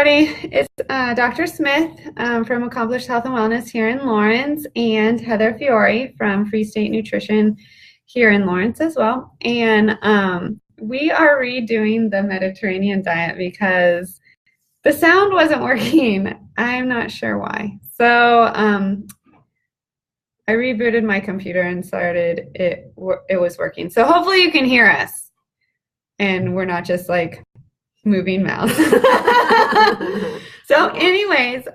everybody. It's Dr. Smith from Accomplished Health and Wellness here in Lawrence, and Heather Fiore from Free State Nutrition here in Lawrence as well. And we are redoing the Mediterranean diet because the sound wasn't working. I'm not sure why. So I rebooted my computer and started it was working. So hopefully you can hear us and we're not just like moving mouths. So anyways,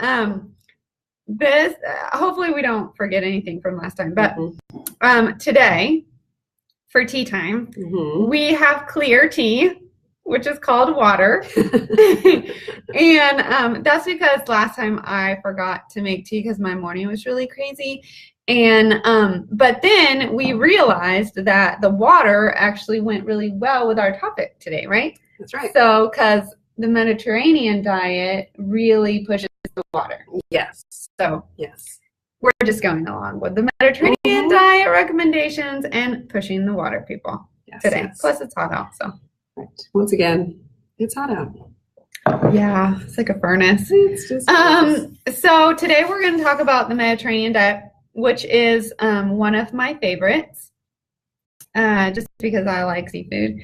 this hopefully we don't forget anything from last time, but today for tea time, we have clear tea, which is called water. And that's because last time I forgot to make tea because my morning was really crazy. And but then we realized that the water actually went really well with our topic today, right? That's right. So, because the Mediterranean diet really pushes the water. Yes. So, yes, we're just going along with the Mediterranean diet recommendations and pushing the water, people, today. Yes. Plus, it's hot out, so. Right. Once again, it's hot out. Yeah, it's like a furnace. It's just so today we're going to talk about the Mediterranean diet, which is one of my favorites, just because I like seafood.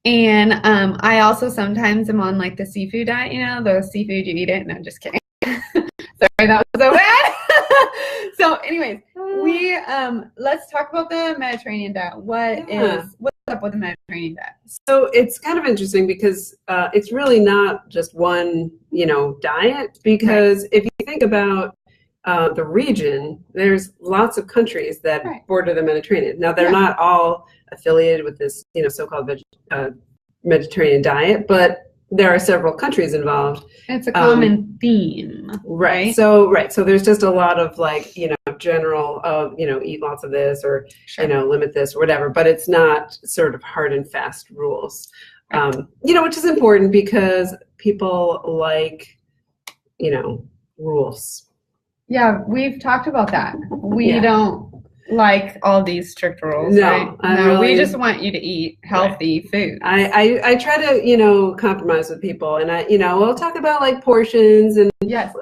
And I also sometimes am on like the seafood diet, you know, the seafood you eat it. No, just kidding. Sorry, that was so bad. So anyways, we let's talk about the Mediterranean diet. What's up with the Mediterranean diet? So it's kind of interesting because it's really not just one, diet, because if you think about the region, there's lots of countries that border the Mediterranean. Now, they're not all affiliated with this, so-called Mediterranean diet, but there are several countries involved. It's a common theme, right? So there's just a lot of general eat lots of this or, limit this or whatever, but it's not sort of hard and fast rules, which is important because people like, rules. Yeah, we've talked about that. We don't like all these strict rules, right? No, we just want you to eat healthy food. I try to, compromise with people, and we'll talk about like portions and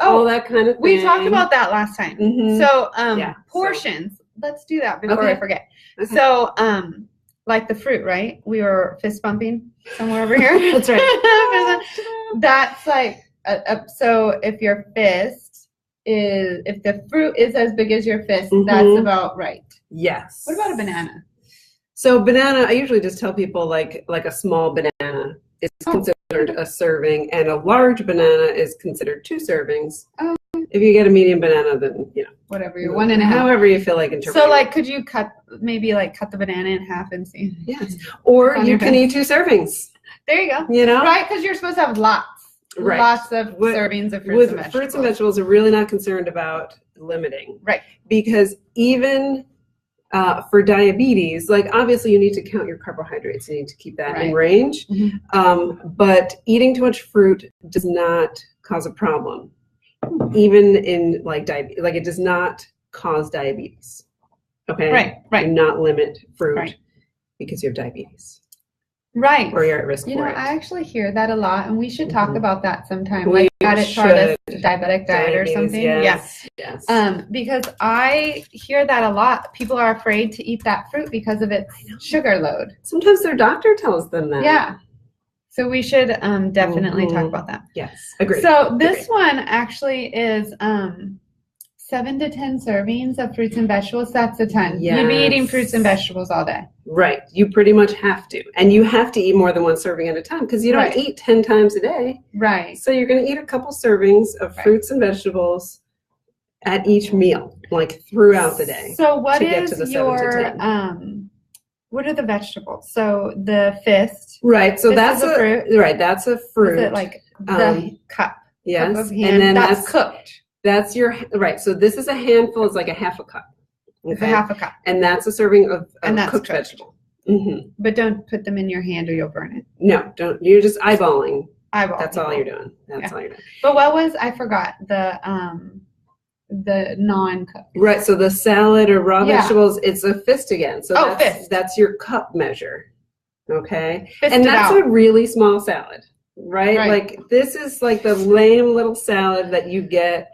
all that kind of thing. We talked about that last time. So, portions, let's do that before I forget. Okay. So, like the fruit, right? We were fist bumping somewhere over here. That's right. That's like, so if your fist, if the fruit is as big as your fist, that's about right. Yes. What about a banana? So banana, I usually just tell people like a small banana is considered a serving, and a large banana is considered 2 servings. Oh. If you get a medium banana, then whatever, you're 1.5. However you feel like interpreting. So like, could you cut the banana in half and see? Yes. Or you can eat 2 servings. There you go. Right, because you're supposed to have lots. Right. Lots of servings of fruits and vegetables. Fruits and vegetables are really not concerned about limiting. Right. Because even for diabetes, like obviously you need to count your carbohydrates. You need to keep that in range. But eating too much fruit does not cause a problem. Even in like diabetes, like it does not cause diabetes. Okay? Right. Do not limit fruit because you have diabetes. Right. Or you're at risk for it. I actually hear that a lot, and we should talk about that sometime. Like add it to our diabetic diet or something. Yes. Because I hear that a lot. People are afraid to eat that fruit because of its sugar load. Sometimes their doctor tells them that. Yeah. So we should definitely talk about that. Yes. Agreed. So this one actually is 7 to 10 servings of fruits and vegetables. That's a ton. Yes. You'd be eating fruits and vegetables all day. Right. You pretty much have to. And you have to eat more than 1 serving at a time because you don't eat 10 times a day. Right. So you're going to eat a couple servings of fruits and vegetables at each meal, like throughout the day. So what is your, what are the vegetables? So the fist. Right. So that's a fruit. Right. That's a fruit. Is it like the cup? Yes. Cup of ham? And then that's cooked. That's your, right. So this is a handful. It's like a half a cup. Okay? It's a half a cup. And that's a serving of cooked vegetable. But don't put them in your hand or you'll burn it. No, don't. You're just eyeballing. That's all you're doing. That's all you're doing. But I forgot the non-cooked. Right. So the salad or raw vegetables, it's a fist again. So fist. That's your cup measure. Okay. Fist and that's a really small salad. right? Right. Like this is like the lame little salad that you get,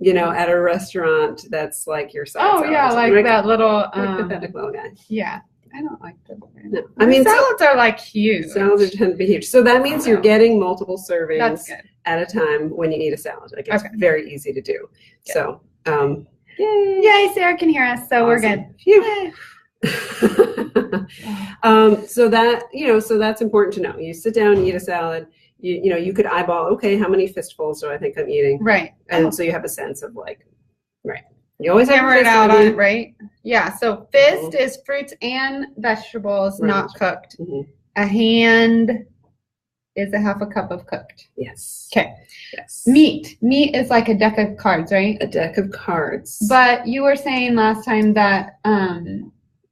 you know, at a restaurant that's like your side Oh salad. yeah, or something, like right? that little Like pathetic little guy. yeah. I don't like those. No. I I mean, so- salads are like huge. Salads tend to be huge. So that means you're getting multiple servings That's good. at a time when you eat a salad. Like it's Okay. very easy to do. Good. So, yay. Yay, Sarah can hear us, so we're good. Awesome. Phew. Yay. So that, you know, so that's important to know. You sit down, you eat a salad, you know, you could eyeball, okay, how many fistfuls do I think I'm eating? Right. And so you have a sense of like, right. You always have Hammer a it fist out with on you. it, right? Yeah, so fist is fruits and vegetables Right. not cooked. Mhm. A hand is a half a cup of cooked. Yes. Okay. Yes. Meat is like a deck of cards, right? A deck of cards. But you were saying last time that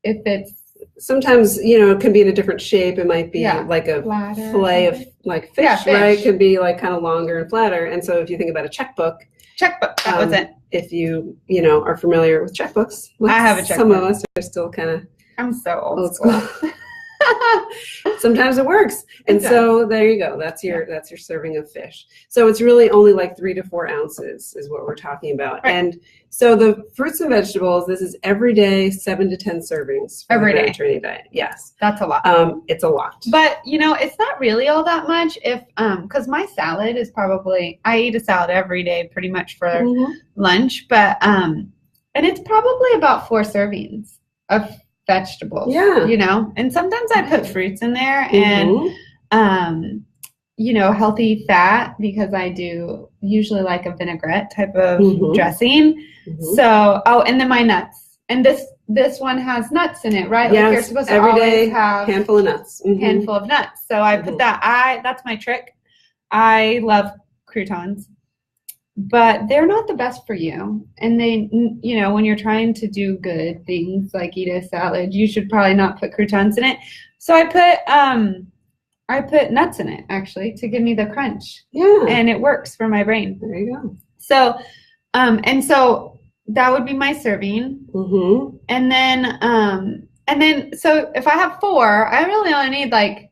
if it's sometimes, you know, it can be in a different shape. It might be Yeah. like a flatter or fillet of something. like fish, Yeah, fish. right? It can be like kind of longer and flatter. And so if you think about a checkbook, checkbook, that was it. if you know, are familiar with checkbooks, I have a Some of checkbook. us are still kind of I'm so old old school. school. Sometimes it works. And It does. so there you go. That's your serving of fish. So it's really only like 3 to 4 ounces is what we're talking about. Right. And so the fruits and vegetables, this is every day, 7 to 10 servings for Every the day. Mediterranean diet. Yes. That's a lot. It's a lot. But you know, it's not really all that much if because my salad is probably I eat a salad every day pretty much for Mhm. lunch, but and it's probably about 4 servings of vegetables. Yeah. You know, and sometimes I put fruits in there and Mhm. you know, healthy fat because I do usually like a vinaigrette type of Mhm. dressing. Mhm. So and then my nuts. And this one has nuts in it, right? Yes, Like you're supposed to every always day, have handful of nuts. Mhm. handful of nuts. So I put Mhm. that's my trick. I love croutons, but they're not the best for you. And they, you know, when you're trying to do good things like eat a salad, you should probably not put croutons in it. So I put nuts in it actually to give me the crunch, Yeah. and it works for my brain. There you go. So, and so that would be my serving. Mm-hmm. And then, so if I have 4, I really only need like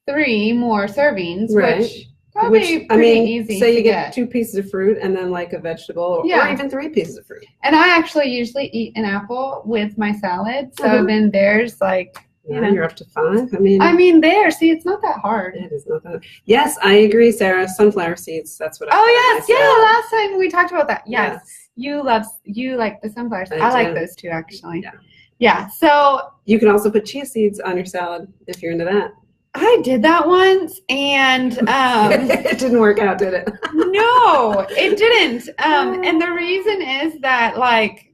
3 more servings, Right. which probably I pretty mean, easy say to you get get. 2 pieces of fruit and then like a vegetable, or Yeah. even 3 pieces of fruit. And I actually usually eat an apple with my salad. So Uh-huh. then there's like, you Yeah, know. you're up to 5. See, it's not that hard. It is not that. Yes, I agree, Sarah. Sunflower seeds. That's what I Oh put in yes, my yeah. salad. Last time we talked about that. Yes, Yes. you like the sunflowers. I I like do. those too, actually. Yeah. Yeah. So You can also put chia seeds on your salad if you're into that. I did that once, and It didn't work out, did it? no, it didn't. And the reason is that like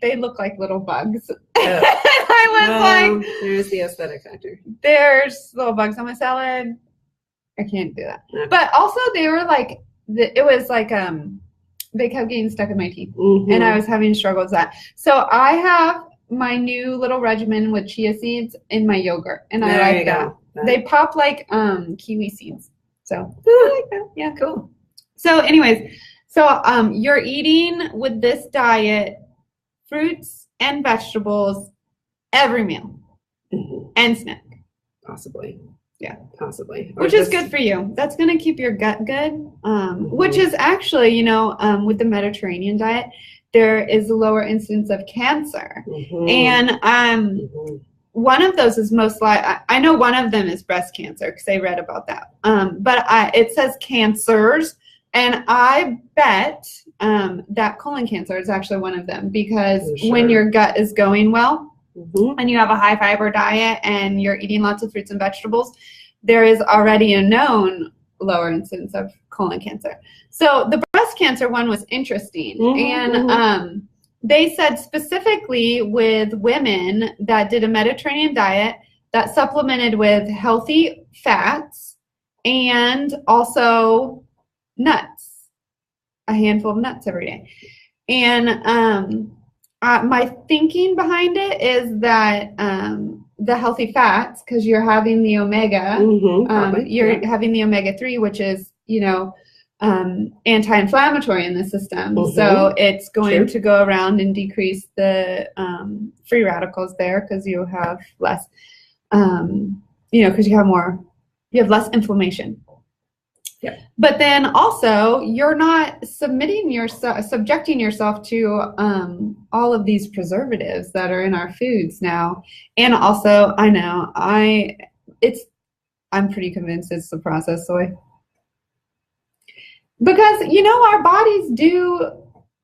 they look like little bugs. I was like, there's the aesthetic factor. there's little bugs on my salad. I can't do that. Okay. But also they were like, it was like they kept getting stuck in my teeth, Mhm. and I was having struggles with that. So I have my new little regimen with chia seeds in my yogurt, and I There like you that. go. They pop like kiwi seeds. So Ah, I like that. Yeah. cool. So anyways, you're eating with this diet fruits and vegetables every meal Mhm. and snack, Possibly. Yeah. Possibly. Or which is just- good for you. That's going to keep your gut good, which is actually, you know, with the Mediterranean diet, there is a lower incidence of cancer. Mhm. And Mhm. one of those is most likely, I know one of them is breast cancer because I read about that. But it says cancers, and I bet that colon cancer is actually one of them because Sure. when your gut is going well Mhm. and you have a high fiber diet and you're eating lots of fruits and vegetables, there is already a known lower incidence of colon cancer. So the breast cancer one was interesting. Mhm. And they said specifically with women that did a Mediterranean diet that supplemented with healthy fats and also nuts, a handful of nuts every day. And my thinking behind it is that the healthy fats, because you're having the omega, Mhm. Probably. you're Yeah. having the omega-3, which is, you know, anti-inflammatory in the system. Mhm. So it's going True. to go around and decrease the free radicals there because you have less, you know, because you have more You have less inflammation. Yeah. But then also, you're not subjecting yourself to all of these preservatives that are in our foods now. And also, I'm pretty convinced it's the processed soy. Because, our bodies do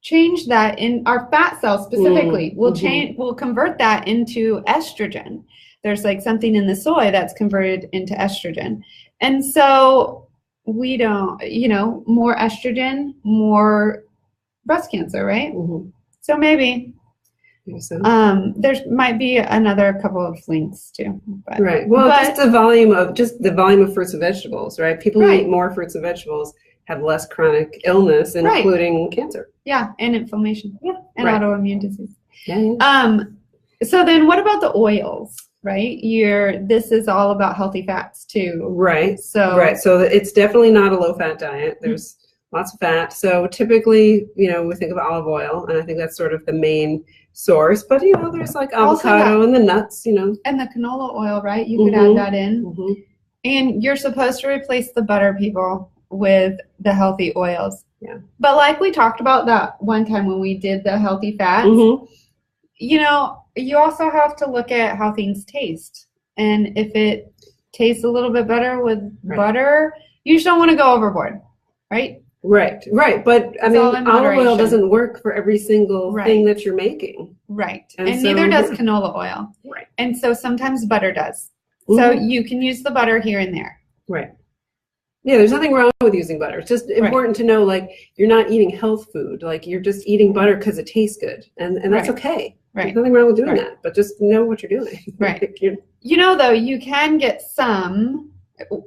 change that in our fat cells specifically. We'll convert that into estrogen. There's like something in the soy that's converted into estrogen. And so we don't, more estrogen, more breast cancer, right? So maybe. There might be another couple of links too. Right. Well, just the volume of fruits and vegetables, right? People who eat more fruits and vegetables have less chronic illness, including cancer. Yeah, and inflammation. Yeah, and autoimmune disease. Yeah. So then, what about the oils? Right, this is all about healthy fats too. Right. So it's definitely not a low-fat diet. There's lots of fat. So typically, we think of olive oil, and I think that's sort of the main source. But there's like avocado and the nuts. And the canola oil, right? You could add that in. And you're supposed to replace the butter, people, with the healthy oils. Yeah. But like we talked about that one time when we did the healthy fats, you also have to look at how things taste. And if it tastes a little bit better with butter, you just don't want to go overboard, right? Right. But I mean, olive oil doesn't work for every single thing that you're making. Right. And neither does canola oil. Right. And so sometimes butter does. So you can use the butter here and there. Right. Yeah, there's nothing wrong with using butter. It's just important to know, like, you're not eating health food. Like, you're just eating butter because it tastes good. And that's okay. Right. There's nothing wrong with doing that. But just know what you're doing. Right. Though, you can get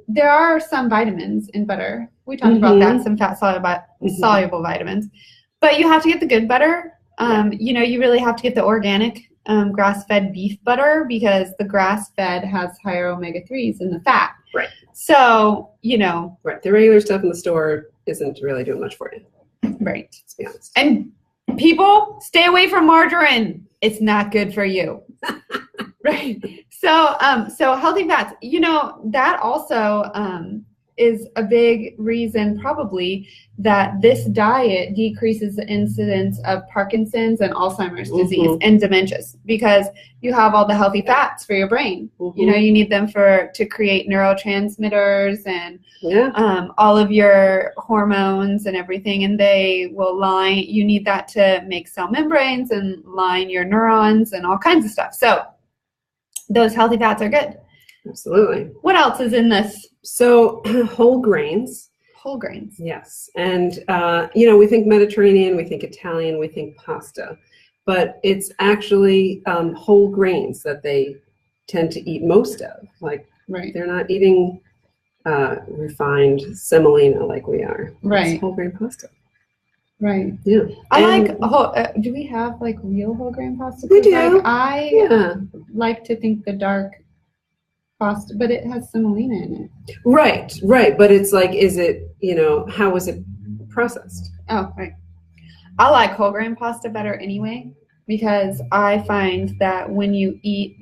there are some vitamins in butter. We talked about that, some fat soluble vitamins. But you have to get the good butter. You really have to get the organic grass-fed beef butter because the grass-fed has higher omega-3s in the fat. Right. So, Right. The regular stuff in the store isn't really doing much for you. Right. Let's be honest. And people, stay away from margarine. It's not good for you. Right. So healthy fats, that also is a big reason probably that this diet decreases the incidence of Parkinson's and Alzheimer's disease and dementias because you have all the healthy fats for your brain. You need them to create neurotransmitters and all of your hormones and everything, and they will you need that to make cell membranes and line your neurons and all kinds of stuff. So those healthy fats are good. Absolutely. What else is in this? So whole grains. Whole grains. Yes. And, we think Mediterranean, we think Italian, we think pasta. But it's actually whole grains that they tend to eat most of. Like, they're not eating refined semolina like we are. Right. It's whole grain pasta. Right. Yeah. Do we have like real whole grain pasta? We do. I like to think the dark pasta, but it has semolina in it. Right. But it's like, is it, how is it processed? Oh, right. I like whole grain pasta better anyway, because I find that when you eat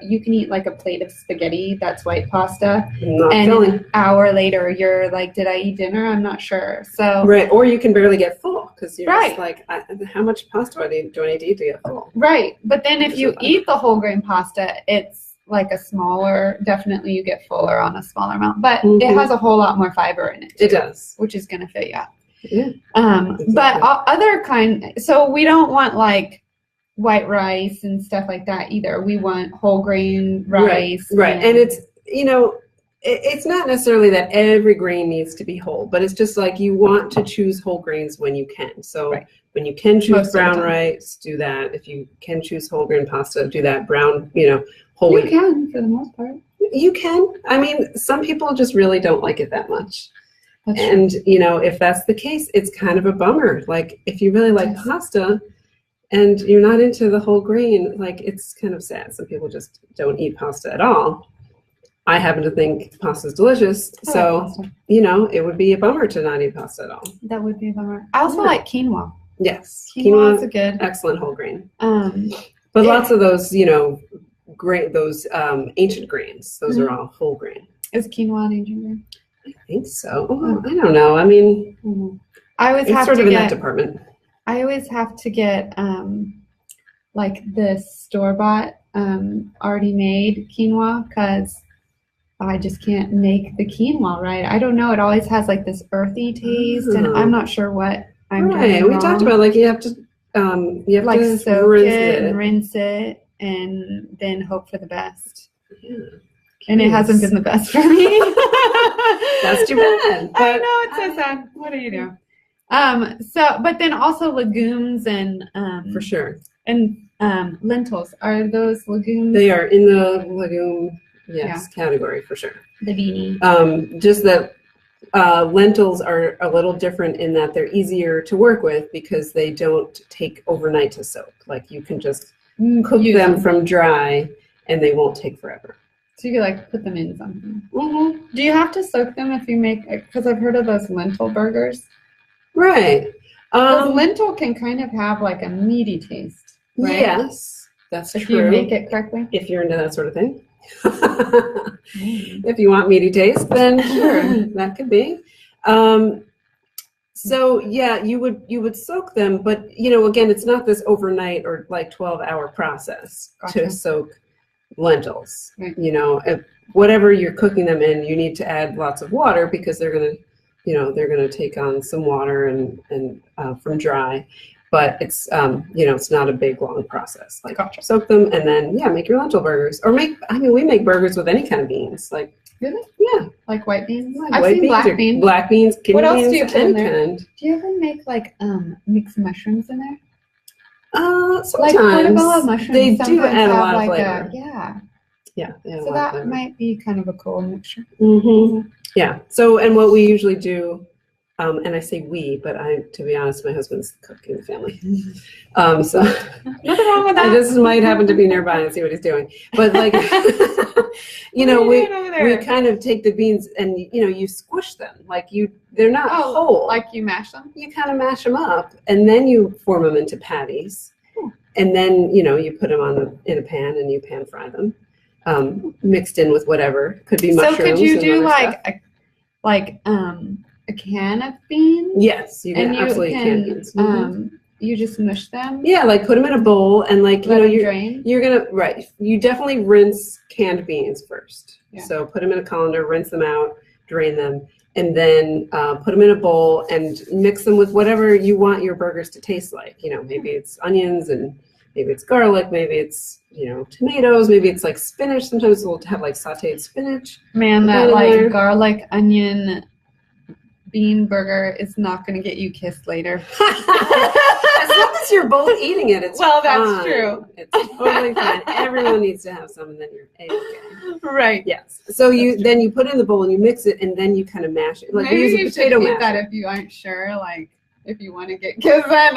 you can eat like a plate of spaghetti that's white pasta, and an hour later you're like, did I eat dinner? I'm not sure. So or you can barely get full because you're just like, how much pasta do I need to eat to get full? Right. But then if you eat the whole grain pasta, it's like a smaller, definitely you get fuller on a smaller amount, but it has a whole lot more fiber in it too, it does, which is going to fill you up. Yeah. Exactly. But other so we don't want like white rice and stuff like that either. We want whole grain rice. Right. And it's, it's not necessarily that every grain needs to be whole, but it's just like you want to choose whole grains when you can. So when you can choose brown rice, do that. If you can choose whole grain pasta, do that. Brown, whole wheat. You can, for the most part. You can. I mean, some people just really don't like it that much. And, if that's the case, it's kind of a bummer. Like, if you really like pasta and you're not into the whole grain, like, it's kind of sad. Some people just don't eat pasta at all. I happen to think pasta is delicious. So, it would be a bummer to not eat pasta at all. That would be a bummer. I also like quinoa. Yes. Quinoa is a good. Excellent whole grain. But lots of those, those ancient grains, those are all whole grain. Is quinoa an Asian grain? I think so. I don't know. I mean, I always it's have sort to of in that get. department. I always have to get like the store-bought already made quinoa because I just can't make the quinoa right. I don't know. It always has like this earthy taste, and I'm not sure what I'm doing We wrong. talked about like you have to like to soak it and rinse it and then hope for the best. Yeah. And it hasn't been the best for me. That's too bad. I know, it's so sad. What do you do? But then also legumes and for sure. And lentils. Are those legumes? They are in the legume category for sure. The beanie. Just that lentils are a little different in that they're easier to work with because they don't take overnight to soak. Like you can just cook them from dry and they won't take forever. So you could like put them in something. Mm-hmm. Do you have to soak them if you make, because I've heard of those lentil burgers. Right. Lentil can kind of have like a meaty taste. Right? Yes, that's true. If you make it correctly. If you're into that sort of thing. If you want meaty taste, then sure, that could be. So yeah, you would soak them, but again, it's not this overnight or like 12-hour process to soak lentils. Right. If whatever you're cooking them in, you need to add lots of water because they're gonna take on some water and from dry. But it's it's not a big long process. Like soak them and then make your lentil burgers or we make burgers with any kind of beans. Like really? Yeah. Like white beans? Like I've seen black beans. Black beans, kidney what else beans, do you put in there? Kind. Do you ever make like mixed mushrooms in there? Sometimes like portobello mushrooms. They do add a lot of flavor. Yeah. So that might be kind of a cool mixture. Mm-hmm. Yeah. So and what we usually do. And I say we, but to be honest, my husband's the cook in the family. So nothing wrong with that. I just might happen to be nearby and see what he's doing. But like, we kind of take the beans and you squish them. Like they're not whole. Like you mash them. You kind of mash them up, and then you form them into patties, and then you put them in a pan and you pan fry them, mixed in with whatever could be mushrooms. So could you do a can of beans? Yes, you can absolutely can beans. You just mush them? Yeah, like put them in a bowl and like drain. You're gonna you definitely rinse canned beans first. Yeah. So put them in a colander, rinse them out, drain them, and then put them in a bowl and mix them with whatever you want your burgers to taste like. Maybe it's onions and maybe it's garlic, maybe it's tomatoes, maybe it's like spinach. Sometimes we'll have like sauteed spinach. Man, that like garlic onion bean burger is not going to get you kissed later. As long as you're both eating it, it's well, fine. That's true. It's totally fine. Everyone needs to have some, and then you're okay. Right. Yes. So then you put it in the bowl and you mix it, and then you kind of mash it. Like maybe we use a potato masher. That if you aren't sure, like if you want to get kissed, then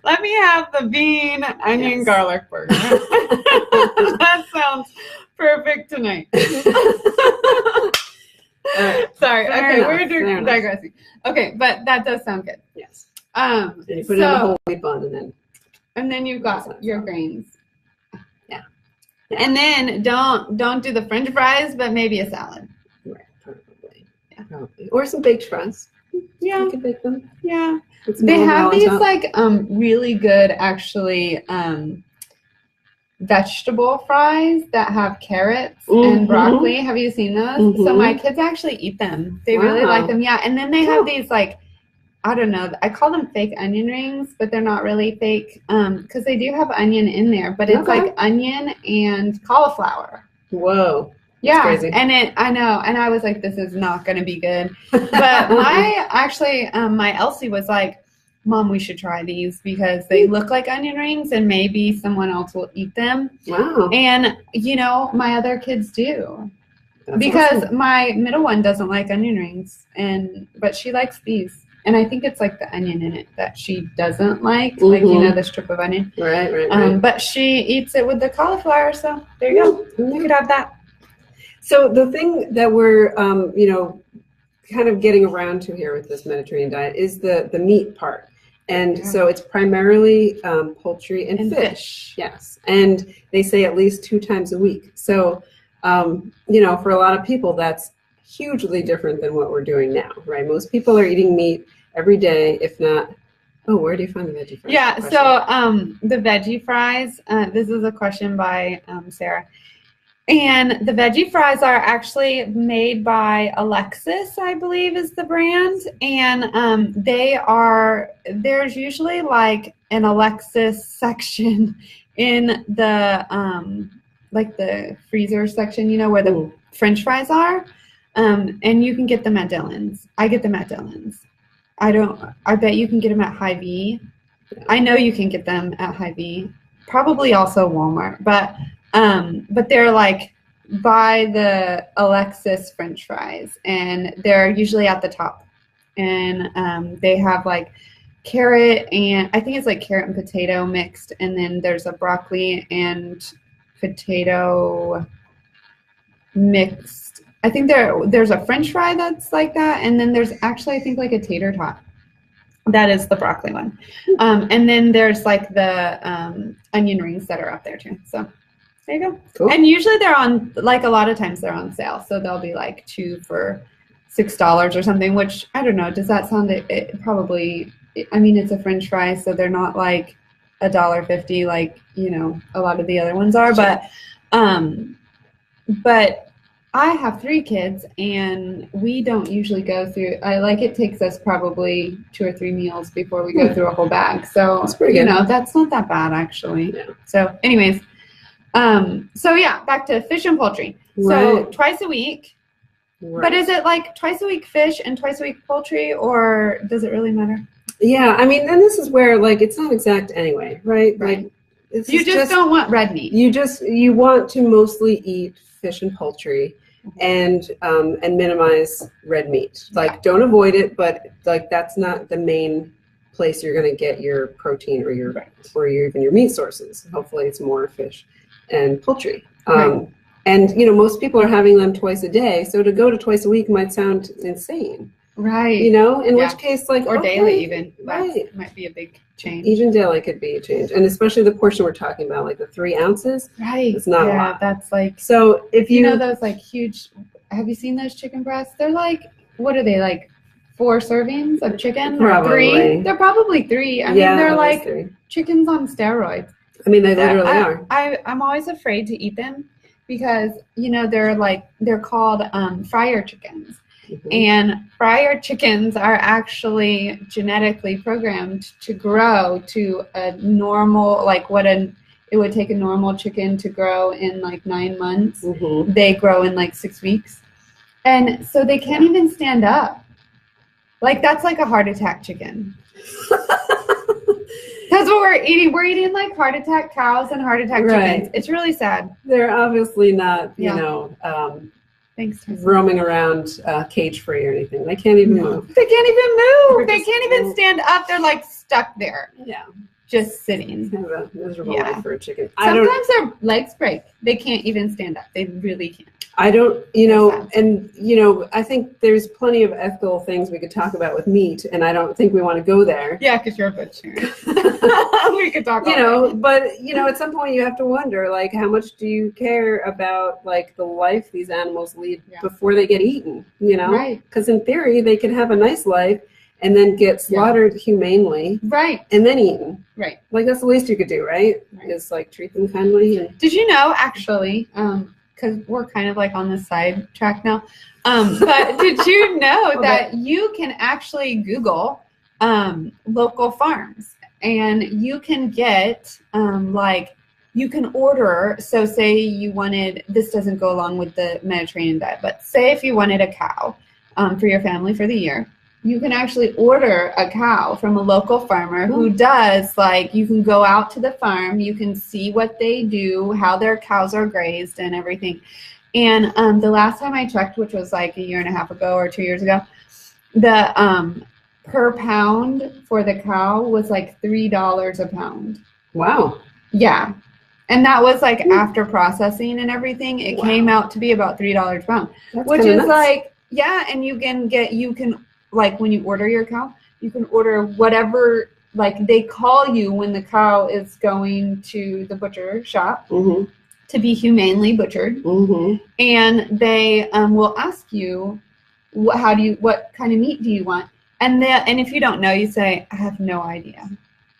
let me have the bean onion garlic burger. That sounds perfect tonight. Sorry. Okay, we're digressing. Okay, but that does sound good. Yes. And you put it in a whole wheat bun, and then you've got your grains. Yeah. And then don't do the French fries, but maybe a salad. Right. Probably. Yeah. Probably. Or some baked fries. Yeah. You could bake them. Yeah. They have these like really good actually vegetable fries that have carrots and broccoli. Have you seen those? Mm-hmm. So my kids actually eat them. They really like them. Yeah. And then they have these like, I don't know, I call them fake onion rings, but they're not really fake because they do have onion in there, but it's like onion and cauliflower. Whoa. Yeah. Crazy. And I know. And I was like, this is not going to be good. But my Elsie was like, Mom, we should try these because they look like onion rings and maybe someone else will eat them. Wow. And, my other kids do. That's because awesome. My middle one doesn't like onion rings, but she likes these. And I think it's like the onion in it that she doesn't like, like, the strip of onion. Right. But she eats it with the cauliflower, so there you go. You could have that. So the thing that we're, kind of getting around to here with this Mediterranean diet is the meat part. And so it's primarily poultry and fish. Yes. And they say at least 2 times a week. So For a lot of people, that's hugely different than what we're doing now, right? Most people are eating meat every day, if not. Oh, where do you find the veggie fries? Yeah, so the veggie fries, this is a question by Sarah. And the veggie fries are actually made by Alexis, I believe is the brand. And there's usually like an Alexis section in the, like the freezer section, where the French fries are. And you can get them at Dillon's. I get them at Dillon's. I bet you can get them at Hy-Vee. I know you can get them at Hy-Vee. Probably also Walmart, but they're like by the Alexis French fries, and they're usually at the top, and they have like carrot, and I think it's like carrot and potato mixed, and then there's a broccoli and potato mixed. I think there's a French fry that's like that, and then there's actually I think like a tater tot. That is the broccoli one. And then there's like the onion rings that are up there too. So there you go. Cool. And usually they're on, like a lot of times they're on sale. So they'll be like 2 for $6 or something, which I don't know. Does that sound, it probably, I mean, it's a French fry, so they're not like $1.50 like, a lot of the other ones are. Sure. But I have 3 kids, and we don't usually go through. It takes us probably 2 or 3 meals before we go through a whole bag. So that's pretty good. That's not that bad actually. Yeah. So, anyways, back to fish and poultry. Right. So twice a week. Right. But is it like twice a week fish and twice a week poultry, or does it really matter? Yeah, I mean, and this is where it's not exact anyway, right? Right. Like you just don't want red meat. You want to mostly eat fish and poultry, and minimize red meat. Like, don't avoid it, but like that's not the main place you're going to get your protein or even your meat sources. Hopefully, it's more fish and poultry. Right. And most people are having them twice a day, so to go to twice a week might sound insane. Right. In which case, or daily even. Right. That might be a big change. Even daily could be a change. And especially the portion we're talking about, like the 3 ounces. Right. It's not a lot. That's like, so if you those like huge, have you seen those chicken breasts? They're like, what are they, like 4 servings of chicken? Probably. Or 3? They're probably 3. I mean, they're like 3. chickens on steroids. I mean, they literally are. I'm always afraid to eat them because, they're called fryer chickens. Mm-hmm. And fryer chickens are actually genetically programmed to grow to a normal, it would take a normal chicken to grow in like 9 months. Mm-hmm. They grow in like 6 weeks. And so they can't even stand up. Like, that's like a heart attack chicken. That's what we're eating. We're eating like heart attack cows and heart attack chickens. It's really sad. They're obviously not, Thanks, Tyson. roaming around cage free or anything. They can't even move. They can't even move. They can't even stand up. They're like stuck there. Yeah. Just sitting. It's kind of a miserable life for a chicken. Sometimes their legs break. They can't even stand up. They really can't. I don't, I think there's plenty of ethical things we could talk about with meat, and I don't think we want to go there. Yeah, because you're a butcher. We could talk but, at some point you have to wonder, like, how much do you care about, like, the life these animals lead before they get eaten, Right. Because in theory, they could have a nice life and then get slaughtered humanely. Right. And then eaten. Right. Like, that's the least you could do, right? Is, like, treat them kindly. And... Did you know, actually, because we're kind of like on the side track now. But did you know that you can actually Google local farms, and you can get you can order. So say you wanted, this doesn't go along with the Mediterranean diet, but say if you wanted a cow for your family for the year, you can actually order a cow from a local farmer who does, you can go out to the farm, you can see what they do, how their cows are grazed and everything. And the last time I checked, which was like a year and a half ago or 2 years ago, the per pound for the cow was like $3 a pound. Wow. Yeah. And that was like after processing and everything, it came out to be about $3 a pound, which is nuts. And you can when you order your cow, you can order whatever, they call you when the cow is going to the butcher shop. Mm-hmm. to be humanely butchered, and they will ask you, what kind of meat do you want? And if you don't know, you say, I have no idea,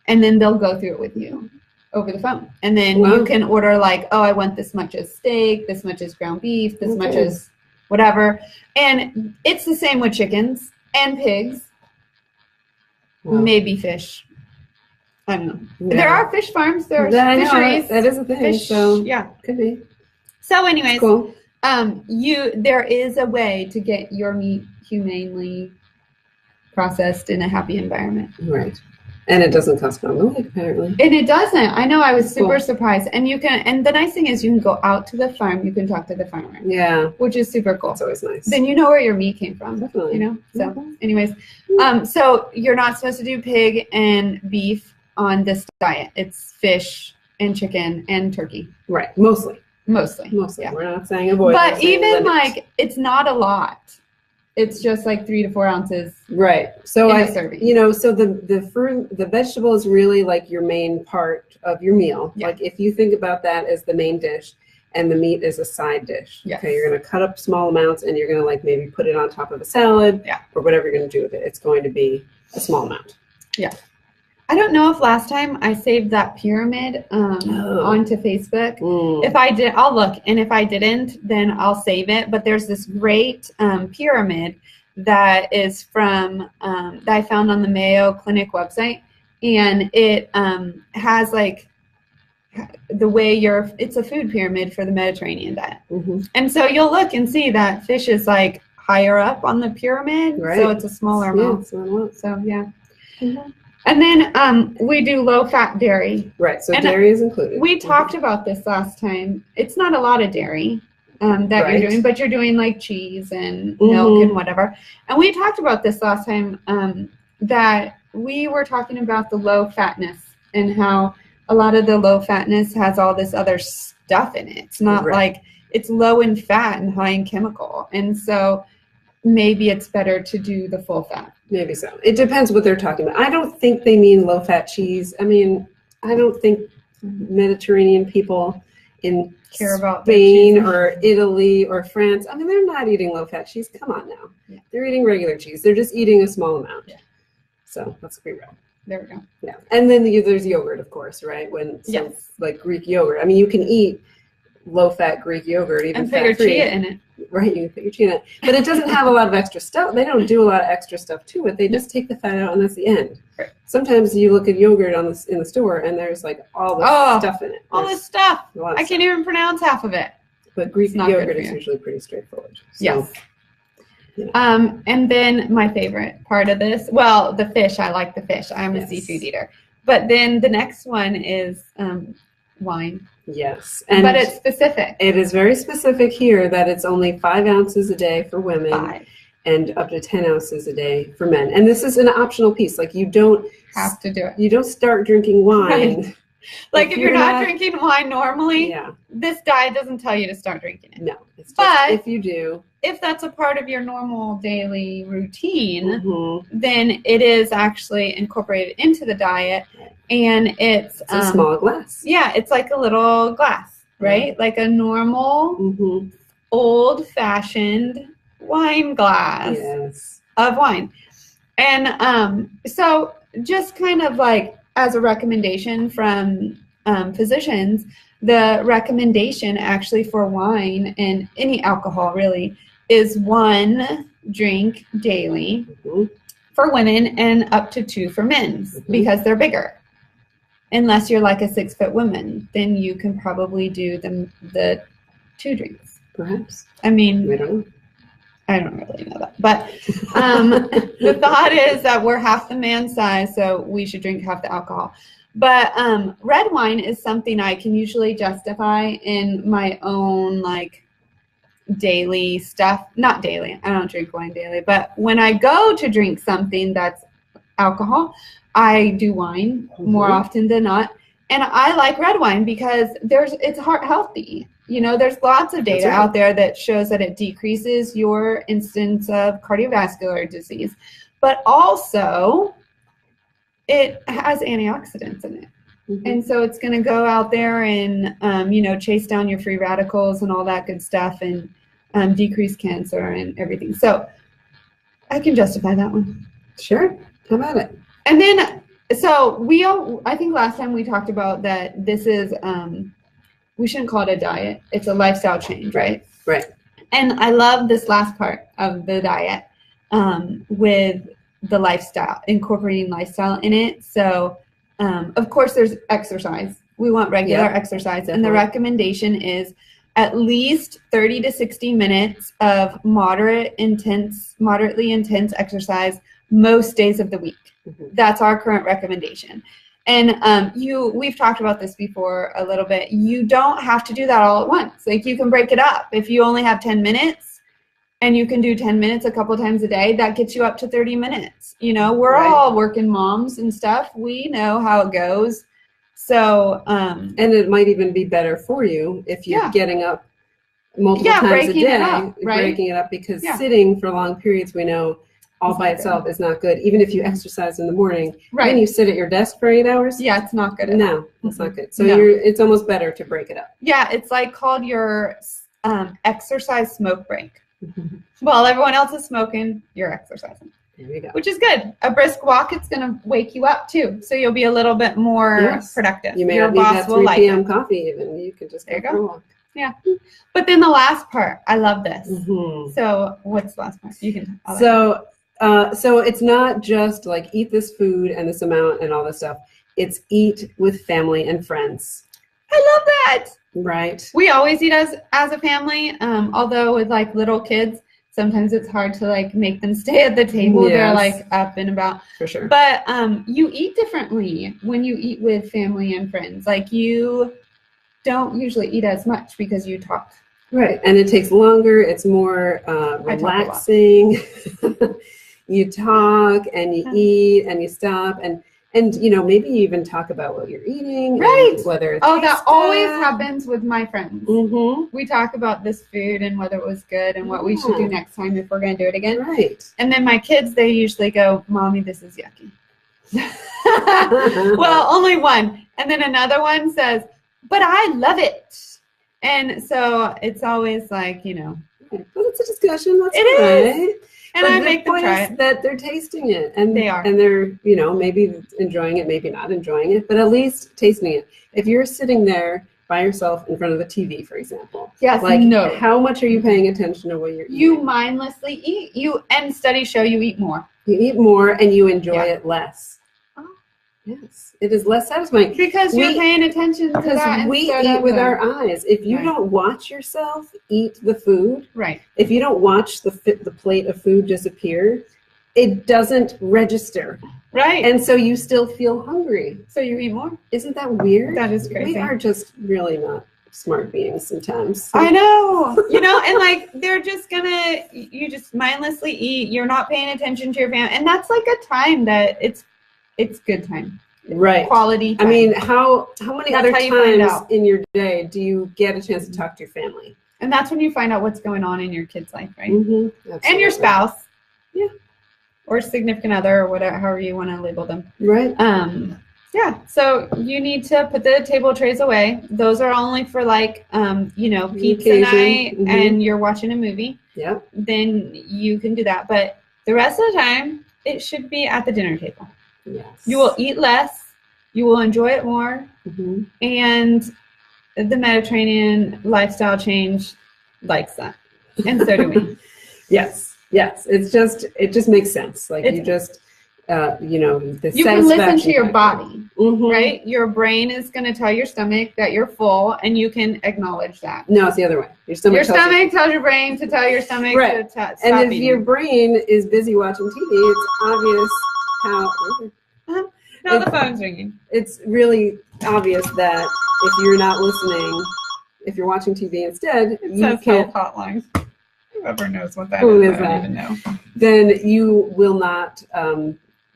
and then they'll go through it with you over the phone, and then you can order like, oh, I want this much as steak, this much as ground beef, this much as whatever. And it's the same with chickens and pigs, maybe fish. I don't know. Yeah. There are fish farms. There are fisheries. That is a thing. Fish, so yeah, could be. So, anyways, cool. There is a way to get your meat humanely processed in a happy environment. Right. And it doesn't cost an arm and a leg, apparently. And it doesn't. I know. I was super surprised. And and the nice thing is, you can go out to the farm. You can talk to the farmer. Yeah. Which is super cool. It's always nice. Then you know where your meat came from. Definitely. You know. So, anyways, so you're not supposed to do pig and beef on this diet. It's fish and chicken and turkey. Right. Mostly. Yeah. We're not saying avoid. But even like, it's not a lot. It's just like 3 to 4 ounces. Right. So serving. So the fruit, the vegetable is really like your main part of your meal. Yeah. Like if you think about that as the main dish, and the meat is a side dish. Yes. Okay, you're going to cut up small amounts, and you're going to like maybe put it on top of a salad. Yeah. Or whatever you're going to do with it. It's going to be a small amount. Yeah. I don't know if last time I saved that pyramid onto Facebook. If I did, I'll look. And if I didn't, then I'll save it. But there's this great pyramid that is from, that I found on the Mayo Clinic website. And it has like the way it's a food pyramid for the Mediterranean diet. And so you'll look and see that fish is like higher up on the pyramid. Right. So it's a smaller amount. So yeah. And then we do low-fat dairy. Right, so dairy is included. We talked about this last time. It's not a lot of dairy that you're doing, but you're doing like cheese and milk and whatever. And we talked about this last time, that we were talking about the low-fatness and how a lot of the low-fatness has all this other stuff in it. It's not like it's low in fat and high in chemical. And so maybe it's better to do the full fat. Maybe so. It depends what they're talking about. I don't think they mean low-fat cheese. I mean, I don't think Mediterranean people in care about Spain or Italy or France, I mean, they're not eating low-fat cheese. Come on now. Yeah. They're eating regular cheese. They're just eating a small amount. Yeah. So let's be real. There we go. Yeah. And then there's yogurt, of course, right? Like Greek yogurt. I mean, you can eat low-fat Greek yogurt, even fat-free. And put your chia in it. Right, you can put your chia in it. But it doesn't have a lot of extra stuff. They don't do a lot of extra stuff to it. They just take the fat out, and that's the end. Right. Sometimes you look at yogurt in the store, and there's like all this stuff in it. All this stuff. I can't even pronounce half of it. But Greek yogurt is usually pretty straightforward. So, yes. And then my favorite part of this, well, the fish. I like the fish. I'm a seafood eater. But then the next one is wine. Yes. But it's specific. It is very specific here that it's only 5 ounces a day for women and up to 10 ounces a day for men. And this is an optional piece. Like you don't have to do it. You don't start drinking wine. Right. Like if you're not drinking wine normally, this diet doesn't tell you to start drinking it. No. It's just if you do. If that's a part of your normal daily routine, then it is actually incorporated into the diet. And it's a small glass. Yeah, it's like a little glass, right? Like a normal, old-fashioned wine glass of wine. And so just kind of like as a recommendation from physicians, the recommendation actually for wine and any alcohol really is 1 drink daily for women and up to 2 for men because they're bigger. Unless you're like a 6-foot woman, then you can probably do the 2 drinks. Perhaps. I mean, I don't really know that. But the thought is that we're half the man size, so we should drink half the alcohol. But red wine is something I can usually justify in my own like daily stuff. Not daily. I don't drink wine daily. But when I go to drink something that's alcohol, I do wine more often than not. And I like red wine because it's heart healthy. You know, there's lots of data out there that shows that it decreases your incidence of cardiovascular disease. But also, it has antioxidants in it. And so it's going to go out there and, chase down your free radicals and all that good stuff and decrease cancer and everything. So I can justify that one. Sure. How about it? And then, so I think last time we talked about that this is, we shouldn't call it a diet. It's a lifestyle change, right? Right. And I love this last part of the diet with the lifestyle, incorporating lifestyle in it. So, of course, there's exercise. We want regular exercise. Definitely. And the recommendation is at least 30 to 60 minutes of moderately intense exercise most days of the week. Mm-hmm. That's our current recommendation. And we've talked about this before a little bit. You don't have to do that all at once. Like, you can break it up. If you only have 10 minutes and you can do 10 minutes a couple times a day, that gets you up to 30 minutes. We're all working moms and stuff. We know how it goes. So, and it might even be better for you if you're getting up multiple times a day, breaking it up, because sitting for long periods, we know all by itself is not good. Even if you exercise in the morning, when you sit at your desk for 8 hours, it's not good. No, it's not good. So it's almost better to break it up. Yeah, it's like called your exercise smoke break. While everyone else is smoking, you're exercising. There you go. Which is good. A brisk walk, it's going to wake you up too, so you'll be a little bit more productive. You may not need that 3 p.m. coffee even. You can just go for a walk. Yeah. But then the last part, I love this. So what's the last part? You can. So it's not just like eat this food and this amount and all this stuff. It's eat with family and friends. I love that. Right. We always eat as a family. Although with like little kids, sometimes it's hard to like make them stay at the table. They're like up and about. For sure. But you eat differently when you eat with family and friends. Like, you don't usually eat as much because you talk. Right. And it takes longer. It's more relaxing. You talk and you eat and you stop and maybe you even talk about what you're eating. Right. And whether it's that always happens with my friends. Mm-hmm. We talk about this food and whether it was good and what we should do next time if we're going to do it again. Right. And then my kids, they usually go, "Mommy, this is yucky." Well, only one. And then another one says, "But I love it." And so it's always like, Well, it's a discussion. That's it right. is. And I make them try it. That they're tasting it, and they are, and they're maybe enjoying it, maybe not enjoying it, but at least tasting it. If you're sitting there by yourself in front of the TV, for example, how much are you paying attention to what you're eating? You mindlessly eat. And studies show you eat more. You eat more, and you enjoy it less. Yes, it is less satisfying because you're paying attention to that. We eat with our eyes. If you don't watch yourself eat the food, if you don't watch the plate of food disappear, it doesn't register. Right. And so you still feel hungry. So you eat more. Isn't that weird? That is crazy. We are just really not smart beings sometimes. I know. And like they're just you just mindlessly eat. You're not paying attention to your family, and that's like a time that it's good time. Right. Quality time. I mean, how many other times in your day do you get a chance to talk to your family? And that's when you find out what's going on in your kid's life, right? Mm-hmm. And your spouse. Yeah. Or significant other, or whatever, however you want to label them. Right. Yeah. So you need to put the table trays away. Those are only for like, pizza night and you're watching a movie. Yeah. Then you can do that. But the rest of the time, it should be at the dinner table. Yes. You will eat less. You will enjoy it more. Mm-hmm. And the Mediterranean lifestyle change likes that. And so do we. Yes. It just makes sense. Like you can listen to your body, right? Your brain is going to tell your stomach that you're full, and you can acknowledge that. No, it's the other way. Your stomach tells your brain to tell your stomach to stop and if eating. your brain is busy watching TV, it's obvious how. No, the phone's ringing. It's really obvious that if you're not listening, if you're watching TV instead, you can't. Hotline. Whoever knows what that is, I don't even know. Then you will not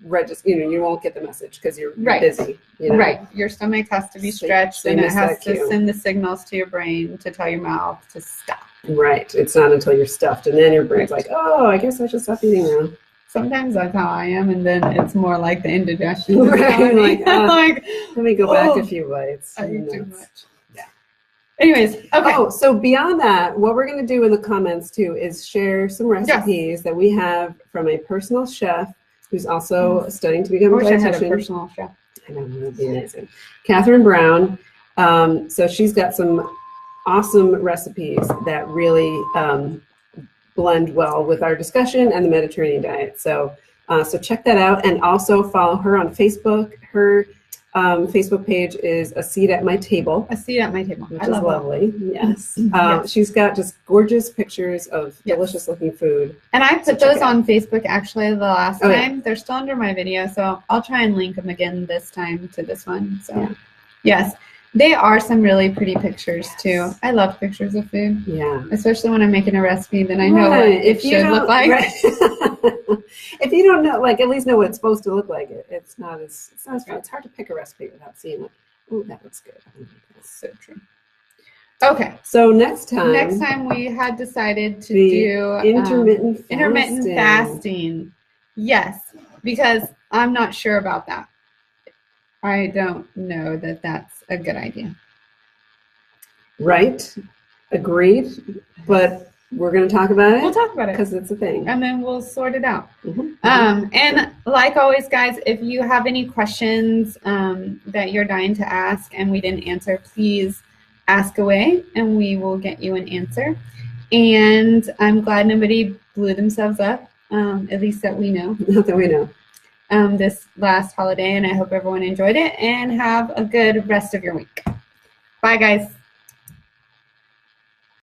register. You won't get the message because you're busy. Right. Your stomach has to be stretched, and it has to send the signals to your brain to tell your mouth to stop. Right. It's not until you're stuffed, and then your brain's like, "Oh, I guess I should stop eating now." Sometimes that's how I am, and then it's more like the indigestion. Right, like, like, let me go back a few bites. I eat too much. Yeah. Anyways, okay. Oh, so beyond that, what we're going to do in the comments too is share some recipes that we have from a personal chef who's also studying to become a I wish I had a dietitian. personal chef. I know, that would be amazing. Catherine Brown. So she's got some awesome recipes that really blend well with our discussion and the Mediterranean diet. So check that out, and also follow her on Facebook. Her Facebook page is A Seat at My Table. A Seat at My Table. Which I is love lovely. Yes. Yes. She's got just gorgeous pictures of delicious looking food. And I put those on Facebook actually the last time. Yeah. They're still under my video, so I'll try and link them again this time to this one. So yes, they are some really pretty pictures too. I love pictures of food. Yeah. Especially when I'm making a recipe, then I know what it should look like. Right. If you don't know, like, at least know what it's supposed to look like, it's not as fun. It's hard to pick a recipe without seeing it. Ooh, that looks good. That's so true. Okay. So next time we had decided to do intermittent fasting. Yes, because I'm not sure about that. I don't know that that's a good idea. Right. Agreed. But we're going to talk about it. We'll talk about it. Because it's a thing. And then we'll sort it out. Mm-hmm. And like always, guys, if you have any questions that you're dying to ask and we didn't answer, please ask away and we will get you an answer. And I'm glad nobody blew themselves up, at least that we know. Not that we know. This last holiday, and I hope everyone enjoyed it and have a good rest of your week. Bye, guys.